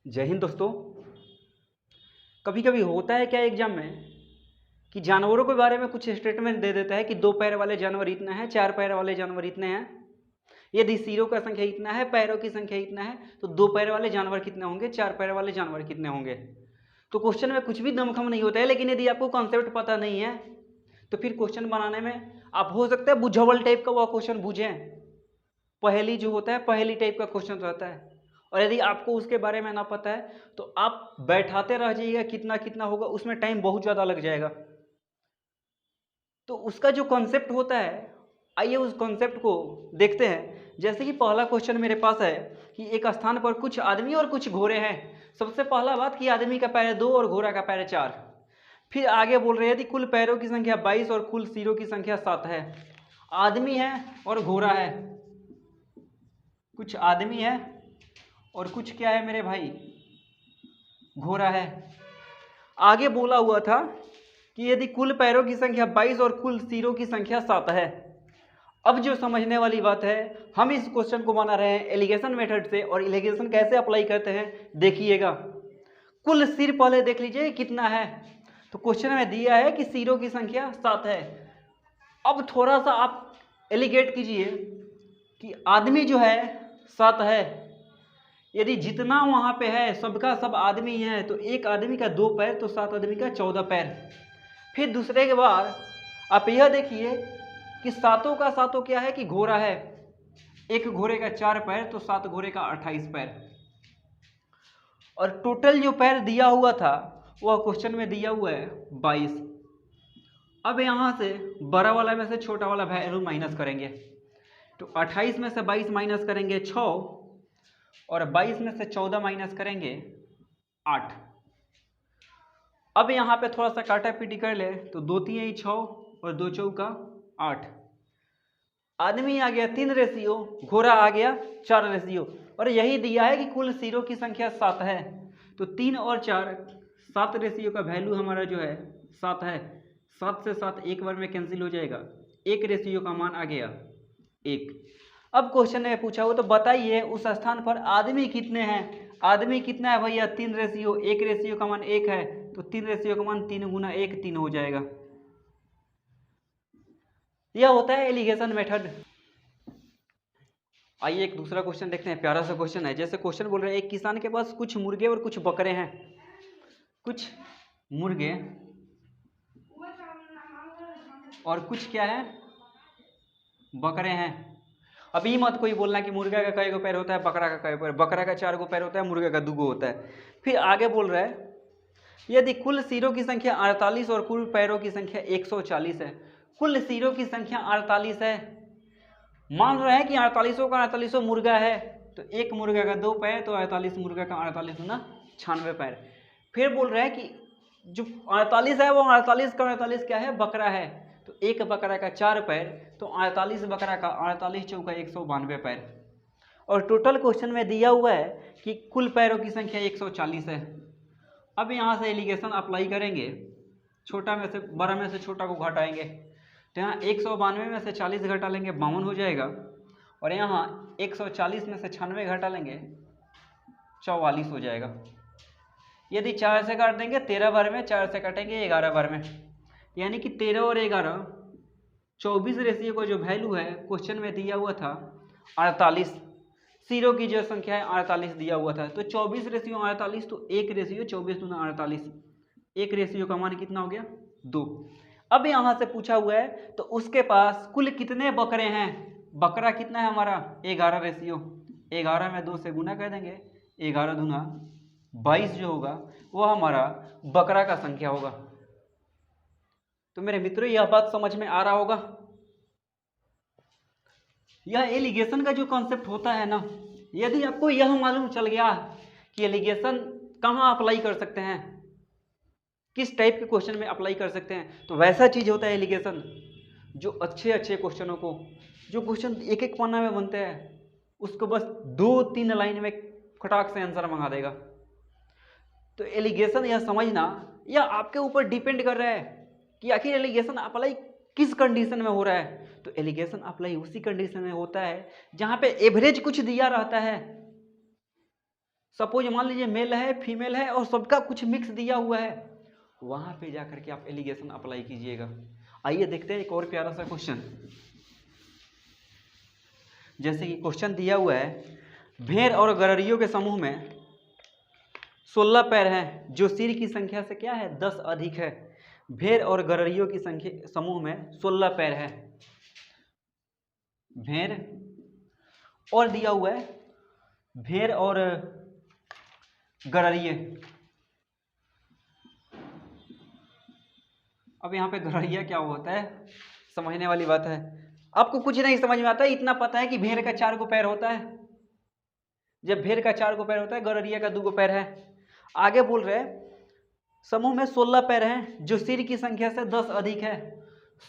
जय हिंद दोस्तों। कभी कभी होता है क्या एग्जाम में कि जानवरों के बारे में कुछ स्टेटमेंट दे देता है कि दो पैर वाले जानवर इतना है, चार पैर वाले जानवर इतने हैं। यदि सिरों का संख्या इतना है, पैरों की संख्या इतना है, तो दो पैर वाले जानवर कितने होंगे, चार पैर वाले जानवर कितने होंगे। तो क्वेश्चन में कुछ भी दमखम नहीं होता है, लेकिन यदि आपको कॉन्सेप्ट पता नहीं है तो फिर क्वेश्चन बनाने में आप हो सकता है बुझावल टाइप का वह क्वेश्चन बूझें। पहेली जो होता है पहेली टाइप का क्वेश्चन रहता है, और यदि आपको उसके बारे में ना पता है तो आप बैठाते रह जाइएगा, कितना कितना होगा, उसमें टाइम बहुत ज़्यादा लग जाएगा। तो उसका जो कॉन्सेप्ट होता है, आइए उस कॉन्सेप्ट को देखते हैं। जैसे कि पहला क्वेश्चन मेरे पास है कि एक स्थान पर कुछ आदमी और कुछ घोड़े हैं। सबसे पहला बात कि आदमी का पैर 2 और घोड़ा का पैर 4। फिर आगे बोल रहे हैं यदि कुल पैरों की संख्या 22 और कुल सिरों की संख्या 7 है। आदमी है और घोड़ा है, कुछ आदमी है और कुछ क्या है मेरे भाई, घोड़ा है। आगे बोला हुआ था कि यदि कुल पैरों की संख्या 22 और कुल सिरों की संख्या 7 है। अब जो समझने वाली बात है, हम इस क्वेश्चन को बना रहे हैं एलिगेशन मेथड से, और एलिगेशन कैसे अप्लाई करते हैं देखिएगा। कुल सिर पहले देख लीजिए कितना है, तो क्वेश्चन में दिया है कि सिरों की संख्या 7 है। अब थोड़ा सा आप एलिगेट कीजिए कि आदमी जो है 7 है, यदि जितना वहां पे है सबका सब आदमी है तो एक आदमी का 2 पैर, तो 7 आदमी का 14 पैर। फिर दूसरे के बाद आप यह देखिए कि सातों का सातों क्या है कि घोड़ा है, एक घोड़े का 4 पैर, तो 7 घोड़े का 28 पैर। और टोटल जो पैर दिया हुआ था वह क्वेश्चन में दिया हुआ है 22। अब यहां से बड़ा वाला में से छोटा वाला वैल्यू माइनस करेंगे, तो 28 में से 22 माइनस करेंगे 6, और 22 में से 14 माइनस करेंगे 8। अब यहाँ पे थोड़ा सा काटा पीटी कर ले, तो 2 3 6 और 2 चौका 8। आदमी आ गया 3 रेशियो, घोड़ा आ गया 4 रेशियो, और यही दिया है कि कुल सिरों की संख्या 7 है। तो 3 और 4 7 रेशियो का वैल्यू हमारा जो है 7 है। 7 से 7 एक बार में कैंसिल हो जाएगा, एक रेशियो का मान आ गया 1। अब क्वेश्चन में पूछा हो तो बताइए उस स्थान पर आदमी कितने हैं। आदमी कितना है भैया, 3 रेशियो, 1 रेशियो का मान 1 है, तो 3 रेशियो का मान 3 गुना 1 3 हो जाएगा। यह होता है एलिगेशन मेथड। आइए एक दूसरा क्वेश्चन देखते हैं, प्यारा सा क्वेश्चन है। जैसे क्वेश्चन बोल रहे हैं एक किसान के पास कुछ मुर्गे और कुछ बकरे हैं। कुछ मुर्गे और कुछ क्या है, बकरे हैं। अभी मत कोई बोलना कि मुर्गा का कई गो पैर होता है, बकरा का कई पैर, बकरा का 4 गो पैर होता है, मुर्गे का 2 गो होता है। फिर आगे बोल रहा है यदि कुल सिरों की संख्या 48 और कुल पैरों की संख्या 140 है। कुल सिरों की संख्या 48 है, मान रहे हैं कि 48 का 48 मुर्गा है, तो एक मुर्गा का 2 पैर, तो 48 मुर्गा का 48 गुना 96 पैर। फिर बोल रहे हैं कि जो 48 है वो 48 का 48 क्या है, बकरा है, तो एक बकरा का 4 पैर, तो 48 बकरा का 48 चौका 192 पैर। और टोटल क्वेश्चन में दिया हुआ है कि कुल पैरों की संख्या 140 है। अब यहाँ से एलिगेशन अप्लाई करेंगे, छोटा में से बड़ा में से छोटा को घटाएंगे, तो यहाँ 192 में से 40 घटा लेंगे 52 हो जाएगा, और यहाँ 140 में से 96 घटा लेंगे 44 हो जाएगा। यदि 4 से काट देंगे 13 बार में, 4 से काटेंगे 11 बार में, यानी कि 13 और 11 24 रेशियो का जो वैल्यू है क्वेश्चन में दिया हुआ था 48। सिरों की जो संख्या है 48 दिया हुआ था, तो 24 रेशियो 48, तो 1 रेशियो 24 गुना 48, एक रेशियो का मान कितना हो गया 2। अब यहाँ से पूछा हुआ है तो उसके पास कुल कितने बकरे हैं। बकरा कितना है हमारा 11 रेशियो, 11 में 2 से गुना कर देंगे, 11 दूना 22 जो होगा वो हमारा बकरा का संख्या होगा। तो मेरे मित्रों यह बात समझ में आ रहा होगा। यह एलिगेशन का जो कॉन्सेप्ट होता है ना, यदि आपको यह मालूम चल गया कि एलिगेशन कहाँ अप्लाई कर सकते हैं, किस टाइप के क्वेश्चन में अप्लाई कर सकते हैं, तो वैसा चीज होता है एलिगेशन, जो अच्छे अच्छे क्वेश्चनों को, जो क्वेश्चन एक एक पन्ना में बनते हैं, उसको बस 2-3 लाइन में खटाक से आंसर मंगा देगा। तो एलिगेशन यह समझना, यह आपके ऊपर डिपेंड कर रहा है कि आखिर एलिगेशन अप्लाई किस कंडीशन में हो रहा है। तो एलिगेशन अप्लाई उसी कंडीशन में होता है जहां पे एवरेज कुछ दिया रहता है, सपोज मान लीजिए मेल है फीमेल है और सबका कुछ मिक्स दिया हुआ है, वहां पे जाकर के आप एलिगेशन अप्लाई कीजिएगा। आइए देखते हैं एक और प्यारा सा क्वेश्चन। जैसे कि क्वेश्चन दिया हुआ है, भेड़ और गररियों के समूह में 16 पैर हैं जो सिर की संख्या से क्या है 10 अधिक है। भेड़ और गररियों की संख्या समूह में 16 पैर है। भेड़ और दिया हुआ है भेड़ और गररिये। अब यहाँ पे गररिया क्या होता है समझने वाली बात है। आपको कुछ नहीं समझ में आता है, इतना पता है कि भेड़ का 4 पैर होता है। जब भेड़ का 4 पैर होता है, गररिया का 2 पैर है। आगे बोल रहे हैं समूह में 16 पैर हैं जो सिर की संख्या से 10 अधिक है।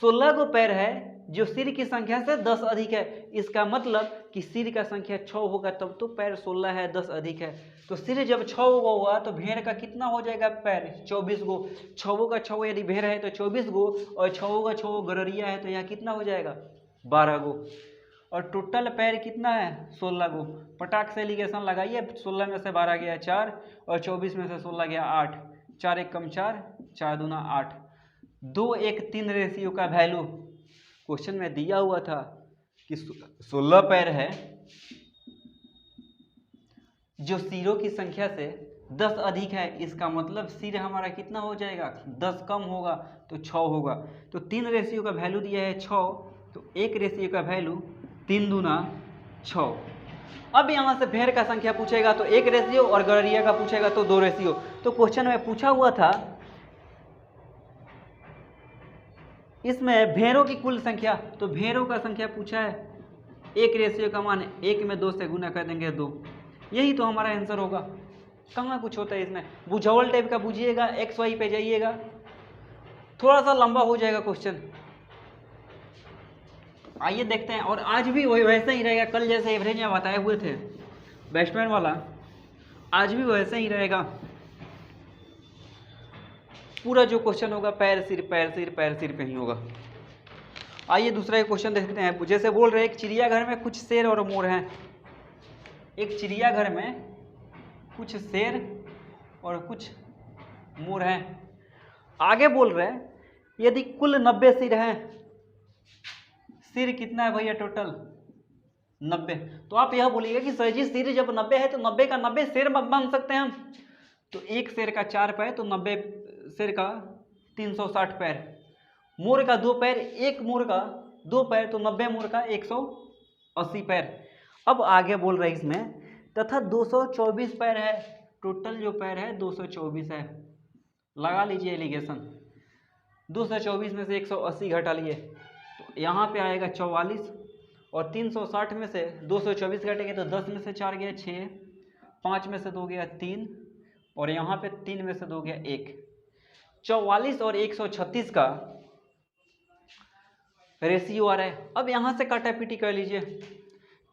16 पैर है जो सिर की संख्या से 10 अधिक है। इसका मतलब कि सिर का संख्या 6 होगा तब तो पैर 16 है, 10 अधिक है। तो सिर जब 6 हुआ तो भेड़ का कितना हो जाएगा पैर 24 गो। 6 का 6 यदि भेड़ है तो 24 गो और 6 का 6 गररिया है तो यहाँ कितना हो जाएगा 12 गो। और टोटल पैर कितना है 16 गो। पटाख से एलिगेशन लगाइए, 16 में से 12 गया 4 और 24 में से 16 गया 8। 4 एक कम 4, 4 दूना 8। 2:1:3 रेशियो का वैल्यू क्वेश्चन में दिया हुआ था कि 16 पैर है जो सिरों की संख्या से 10 अधिक है। इसका मतलब सिर हमारा कितना हो जाएगा 10 कम होगा तो 6 होगा। तो 3 रेशियो का वैल्यू दिया है 6, तो 1 रेशियो का वैल्यू 3 दूना 6। अब यहाँ से भेड़ का संख्या पूछेगा तो 1 रेशियो और गररिया का पूछेगा तो 2 रेशियो। तो क्वेश्चन में पूछा हुआ था इसमें भेड़ों की कुल संख्या, तो भेड़ों का संख्या पूछा है। 1 रेशियो का मान 1 में 2 से गुना कर देंगे 2। यही तो हमारा आंसर होगा। कहाँ कुछ होता है इसमें, बुझावल टाइप का बुझिएगा, एक्स वाई पे जाइएगा, थोड़ा सा लंबा हो जाएगा क्वेश्चन। आइए देखते हैं। और आज भी वही वैसा ही रहेगा, कल जैसे एवरेज में बताए हुए थे बैट्समैन वाला, आज भी वैसा ही रहेगा। पूरा जो क्वेश्चन होगा पैर सिर पैर सिर पैर सिर पे ही होगा। आइए दूसरा एक क्वेश्चन देखते हैं। जैसे बोल रहे हैं एक चिड़ियाघर में कुछ शेर और मोर हैं। एक चिड़ियाघर में कुछ शेर और कुछ मोर हैं। आगे बोल रहे हैं यदि कुल 90 सिर हैं, सिर कितना है भैया टोटल 90। तो आप यह बोलिएगा कि सर जी सिर जब 90 है तो 90 का 90 शेर मान सकते हैं हम। तो एक शेर का 4 पैर तो 90 शेर का 360 पैर। मोर का 2 पैर, एक मोर का 2 पैर तो 90 मोर का 180 पैर। अब आगे बोल रहे हैं इसमें तथा 224 पैर है। टोटल जो पैर है 224 है। लगा लीजिए एलिगेशन। 224 में से 180 घटा लिए तो यहाँ पे आएगा 44 और 360 में से 224 घटेंगे तो 10 में से 4 गया 6, 5 में से 2 गया 3 और यहाँ पे 3 में से 2 गया 1। 44 और 136 का रेशियो आ रहा है। अब यहाँ से काटापीटी कर लीजिए।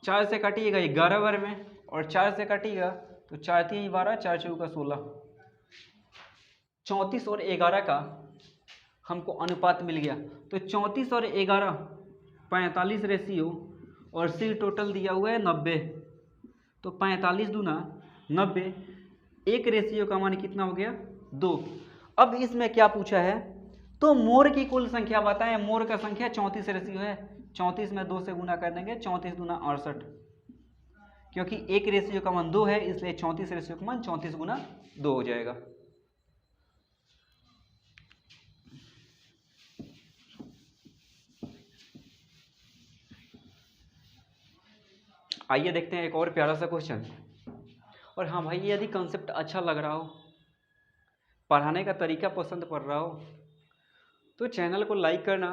4 से काटिएगा 11 बार में और 4 से काटिएगा तो 4 3 12, 4 4 16। 34 और 11 का हमको अनुपात मिल गया। तो 34 और 11 45 रेशियो और सिर टोटल दिया हुआ है 90। तो 45 दूना 90, 1 रेशियो का मान कितना हो गया 2। अब इसमें क्या पूछा है तो मोर की कुल संख्या बताएं। मोर का संख्या 34 रेशियो है। 34 में 2 से गुना कर देंगे, 34 दूना 68। क्योंकि 1 रेशियो का मान 2 है इसलिए 34 रेशियो का मान 34 गुना 2 हो जाएगा। आइए देखते हैं एक और प्यारा सा क्वेश्चन। और हाँ भाई यदि कॉन्सेप्ट अच्छा लग रहा हो, पढ़ाने का तरीका पसंद पड़ रहा हो तो चैनल को लाइक करना,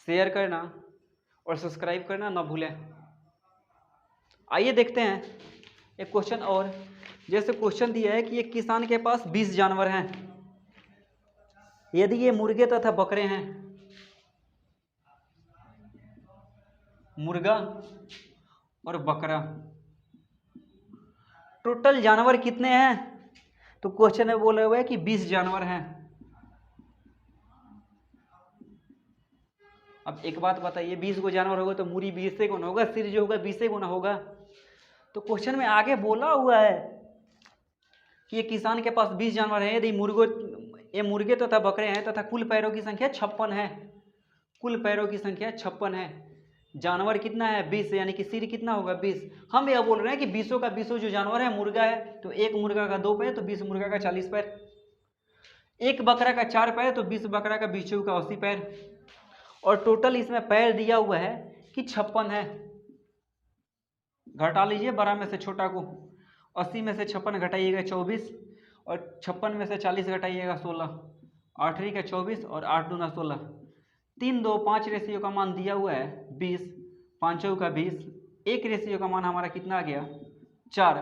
शेयर करना और सब्सक्राइब करना ना भूलें। आइए देखते हैं एक क्वेश्चन और। जैसे क्वेश्चन दिया है कि एक किसान के पास 20 जानवर हैं। यदि ये मुर्गे तथा बकरे हैं, मुर्गा और बकरा, टोटल जानवर कितने हैं? तो क्वेश्चन में बोले हुए हैं कि 20 जानवर हैं। अब एक बात बताइए, 20 को जानवर होगा तो मूरी 20 से गुना होगा, सिर जो होगा 20 से गुना होगा। तो क्वेश्चन में आगे बोला हुआ है कि ये किसान के पास 20 जानवर हैं, यदि मुर्गे तथा बकरे हैं तथा कुल पैरों की संख्या 56 है, कुल पैरों की संख्या 56 है, जानवर कितना है 20, यानी कि सिर कितना होगा 20। हम यह बोल रहे हैं कि 20 का 20 जो जानवर है मुर्गा है, तो एक मुर्गा का 2 पैर, तो 20 मुर्गा का 40 पैर, एक बकरा का 4 पैर, तो 20 बकरा का 20 का 80 पैर, और टोटल इसमें पैर दिया हुआ है कि 56 है। घटा लीजिए बड़ा में से छोटा को, 80 में से 56 घटाइएगा 24, और 56 में से 40 घटाइएगा 16, 8 का 24 और 8 दूना 16, 3 2 5 रेशियो का मान दिया हुआ है 20, 5 का 20, एक रेशियो का मान हमारा कितना आ गया 4।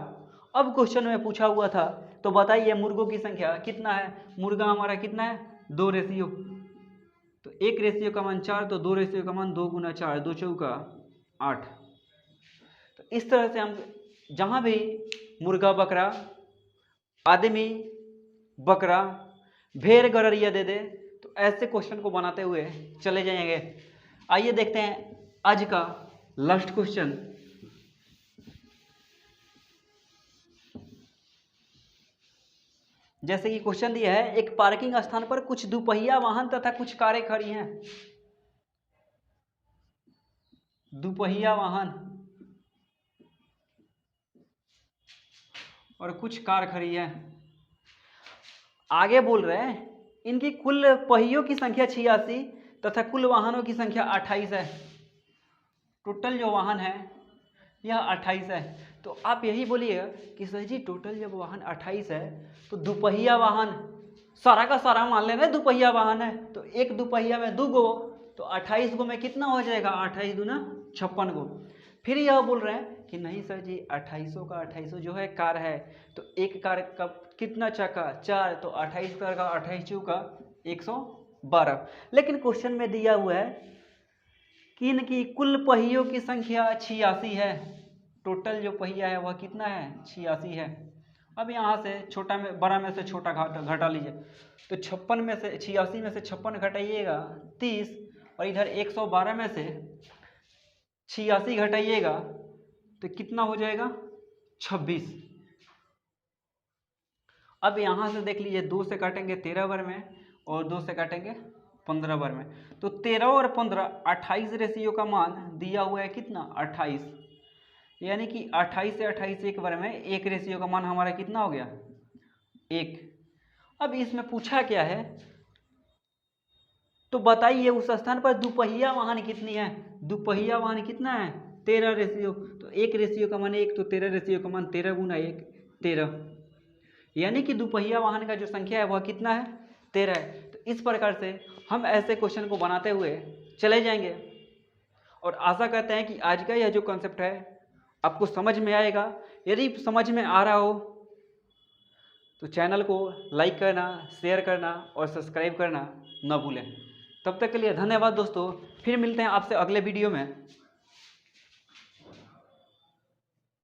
अब क्वेश्चन में पूछा हुआ था, तो बताइए मुर्गों की संख्या कितना है, मुर्गा हमारा कितना है 2 रेशियो, तो एक रेशियो का मान 4, तो 2 रेशियो का मान 2 गुना 4, 2 चौका 8। तो इस तरह से हम जहाँ भी मुर्गा बकरा, आदमी बकरा, भेड़ गड़रिया दे दे, तो ऐसे क्वेश्चन को बनाते हुए चले जाएंगे। आइए देखते हैं आज का लास्ट क्वेश्चन। जैसे कि क्वेश्चन दिया है, एक पार्किंग स्थान पर कुछ दुपहिया वाहन तथा कुछ कारें खड़ी हैं, दुपहिया वाहन और कुछ कार खड़ी है। आगे बोल रहे हैं इनकी कुल पहियों की संख्या 86 तथा कुल वाहनों की संख्या 28 है। टोटल जो वाहन है यह 28 है। तो आप यही बोलिएगा कि सर जी टोटल जब वाहन 28 है तो दुपहिया वाहन सारा का सारा मान लेना दुपहिया वाहन है, तो एक दुपहिया में 2 गो, तो 28 गो में कितना हो जाएगा 28 दूना 56 गो। फिर यह बोल रहे हैं कि नहीं सर जी 2800 का 2800 जो है कार है, तो एक कार का कितना चक्का 4, तो 28 कार का 28 चौका 112। लेकिन क्वेश्चन में दिया हुआ है कि इनकी कुल पहियों की संख्या 86 है, टोटल जो पहिया है वह कितना है 86 है। अब यहाँ से छोटा में बड़ा में से छोटा घटा लीजिए, तो 56 में से 86 में से 56 घटाइएगा 30, और इधर 112 में से 86 घटाइएगा तो कितना हो जाएगा 26। अब यहाँ से देख लीजिए 2 से काटेंगे 13 बार में और 2 से काटेंगे 15 बार में, तो 13 और 15 28 रेशियो का मान दिया हुआ है कितना 28, यानी कि 28 से 28 एक बार में एक रेशियो का मान हमारा कितना हो गया 1। अब इसमें पूछा क्या है, तो बताइए उस स्थान पर दुपहिया वाहन कितनी है, दुपहिया वाहन कितना है 13 रेशियो, तो एक रेशियो का मान 1, तो 13 रेशियो का मान 13 गुना 1 13, यानी कि दुपहिया वाहन का जो संख्या है वह कितना है 13 है। तो इस प्रकार से हम ऐसे क्वेश्चन को बनाते हुए चले जाएंगे, और आशा करते हैं कि आज का यह जो कॉन्सेप्ट है आपको समझ में आएगा। यदि समझ में आ रहा हो तो चैनल को लाइक करना, शेयर करना और सब्सक्राइब करना न भूलें। तब तक के लिए धन्यवाद दोस्तों, फिर मिलते हैं आपसे अगले वीडियो में।